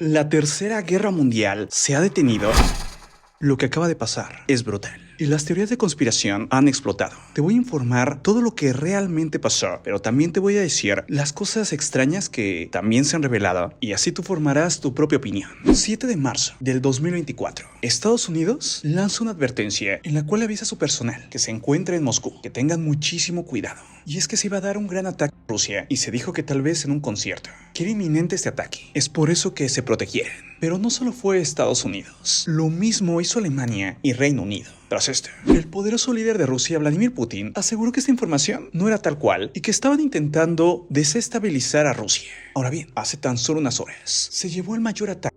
La Tercera Guerra Mundial se ha detenido. Lo que acaba de pasar es brutal. Y las teorías de conspiración han explotado. Te voy a informar todo lo que realmente pasó, pero también te voy a decir las cosas extrañas que también se han revelado, y así tú formarás tu propia opinión. 7 de marzo del 2024. Estados Unidos lanza una advertencia en la cual avisa a su personal que se encuentra en Moscú que tengan muchísimo cuidado. Y es que se iba a dar un gran ataque a Rusia y se dijo que tal vez en un concierto. Que era inminente este ataque. Es por eso que se protegieron. Pero no solo fue Estados Unidos. Lo mismo hizo Alemania y Reino Unido. Tras esto, el poderoso líder de Rusia, Vladimir Putin, aseguró que esta información no era tal cual y que estaban intentando desestabilizar a Rusia. Ahora bien, hace tan solo unas horas, se llevó el mayor ataque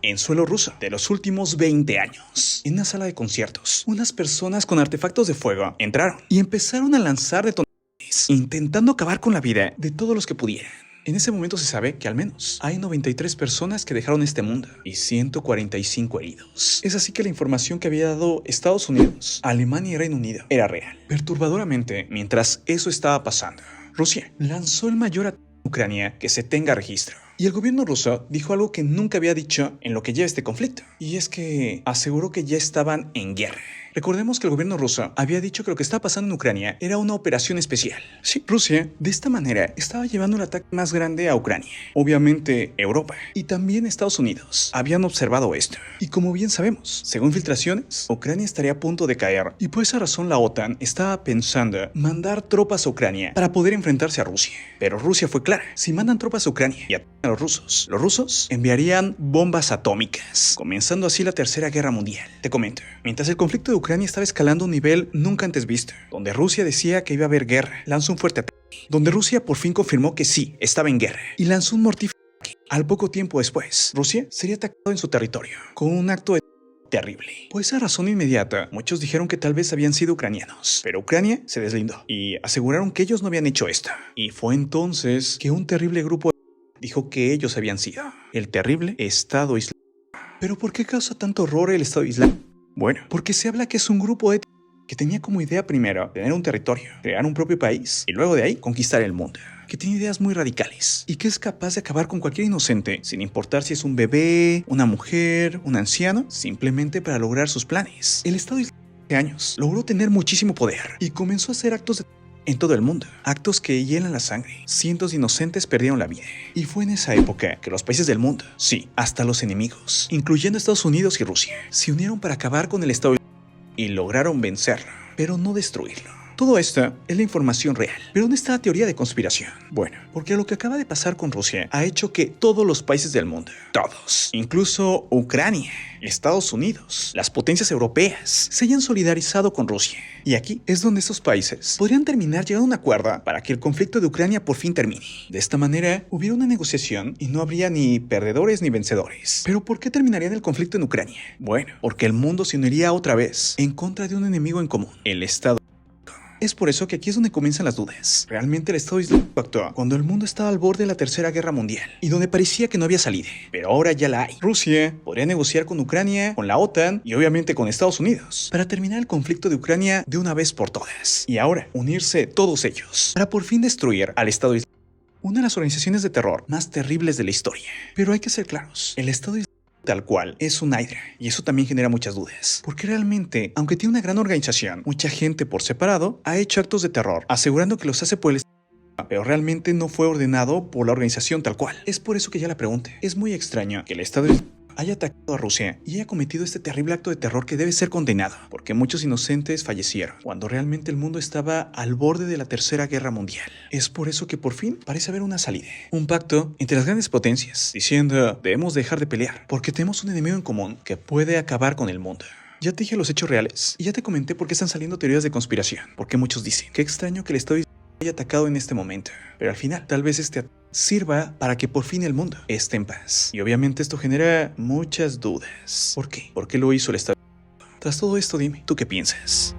en suelo ruso de los últimos 20 años. En una sala de conciertos, unas personas con artefactos de fuego entraron y empezaron a lanzar detonaciones, intentando acabar con la vida de todos los que pudieran. En ese momento se sabe que al menos hay 93 personas que dejaron este mundo y 145 heridos. Es así que la información que había dado Estados Unidos, Alemania y Reino Unido era real. Perturbadoramente, mientras eso estaba pasando, Rusia lanzó el mayor ataque a Ucrania que se tenga registro. Y el gobierno ruso dijo algo que nunca había dicho en lo que lleva este conflicto. Y es que aseguró que ya estaban en guerra. Recordemos que el gobierno ruso había dicho que lo que estaba pasando en Ucrania era una operación especial. Sí, Rusia, de esta manera, estaba llevando el ataque más grande a Ucrania. Obviamente, Europa y también Estados Unidos habían observado esto. Y como bien sabemos, según filtraciones, Ucrania estaría a punto de caer. Y por esa razón la OTAN estaba pensando mandar tropas a Ucrania para poder enfrentarse a Rusia. Pero Rusia fue clara. Si mandan tropas a Ucrania y atacan a los rusos enviarían bombas atómicas, comenzando así la Tercera Guerra Mundial. Te comento, mientras el conflicto de Ucrania estaba escalando a un nivel nunca antes visto, donde Rusia decía que iba a haber guerra, lanzó un fuerte ataque, donde Rusia por fin confirmó que sí, estaba en guerra, y lanzó un mortífero ataque. Al poco tiempo después, Rusia sería atacado en su territorio, con un acto de terrible. Por esa razón inmediata, muchos dijeron que tal vez habían sido ucranianos, pero Ucrania se deslindó, y aseguraron que ellos no habían hecho esto. Y fue entonces que un terrible grupo dijo que ellos habían sido el terrible Estado Islámico. ¿Pero por qué causa tanto horror el Estado Islámico? Bueno, porque se habla que es un grupo étnico que tenía como idea primero tener un territorio, crear un propio país y luego de ahí conquistar el mundo. Que tiene ideas muy radicales y que es capaz de acabar con cualquier inocente, sin importar si es un bebé, una mujer, un anciano, simplemente para lograr sus planes. El Estado Islámico de años logró tener muchísimo poder y comenzó a hacer actos de en todo el mundo, actos que hielan la sangre. Cientos de inocentes perdieron la vida. Y fue en esa época que los países del mundo, sí, hasta los enemigos, incluyendo Estados Unidos y Rusia, se unieron para acabar con el Estado y lograron vencerlo, pero no destruirlo. Todo esto es la información real. ¿Pero dónde está la teoría de conspiración? Bueno, porque lo que acaba de pasar con Rusia ha hecho que todos los países del mundo, todos, incluso Ucrania, Estados Unidos, las potencias europeas, se hayan solidarizado con Rusia. Y aquí es donde estos países podrían terminar llegando a un acuerdo para que el conflicto de Ucrania por fin termine. De esta manera, hubiera una negociación y no habría ni perdedores ni vencedores. ¿Pero por qué terminaría el conflicto en Ucrania? Bueno, porque el mundo se uniría otra vez en contra de un enemigo en común, el Estado. Es por eso que aquí es donde comienzan las dudas. Realmente el Estado Islámico actuó cuando el mundo estaba al borde de la Tercera Guerra Mundial y donde parecía que no había salida, pero ahora ya la hay. Rusia podría negociar con Ucrania, con la OTAN y obviamente con Estados Unidos para terminar el conflicto de Ucrania de una vez por todas. Y ahora unirse todos ellos para por fin destruir al Estado Islámico, una de las organizaciones de terror más terribles de la historia. Pero hay que ser claros, el Estado Islámico tal cual es un hydra, y eso también genera muchas dudas, porque realmente, aunque tiene una gran organización, mucha gente por separado ha hecho actos de terror, asegurando que los hace por el Estado, pero realmente no fue ordenado por la organización tal cual. Es por eso que ya la pregunté. Es muy extraño que el Estado haya atacado a Rusia y haya cometido este terrible acto de terror que debe ser condenado, porque muchos inocentes fallecieron, cuando realmente el mundo estaba al borde de la Tercera Guerra Mundial. Es por eso que por fin parece haber una salida, un pacto entre las grandes potencias, diciendo debemos dejar de pelear, porque tenemos un enemigo en común que puede acabar con el mundo. Ya te dije los hechos reales y ya te comenté por qué están saliendo teorías de conspiración, porque muchos dicen, qué extraño que el Estado haya atacado en este momento, pero al final tal vez este sirva para que por fin el mundo esté en paz. Y obviamente esto genera muchas dudas. ¿Por qué? ¿Por qué lo hizo el Estado? Tras todo esto, dime, ¿tú qué piensas?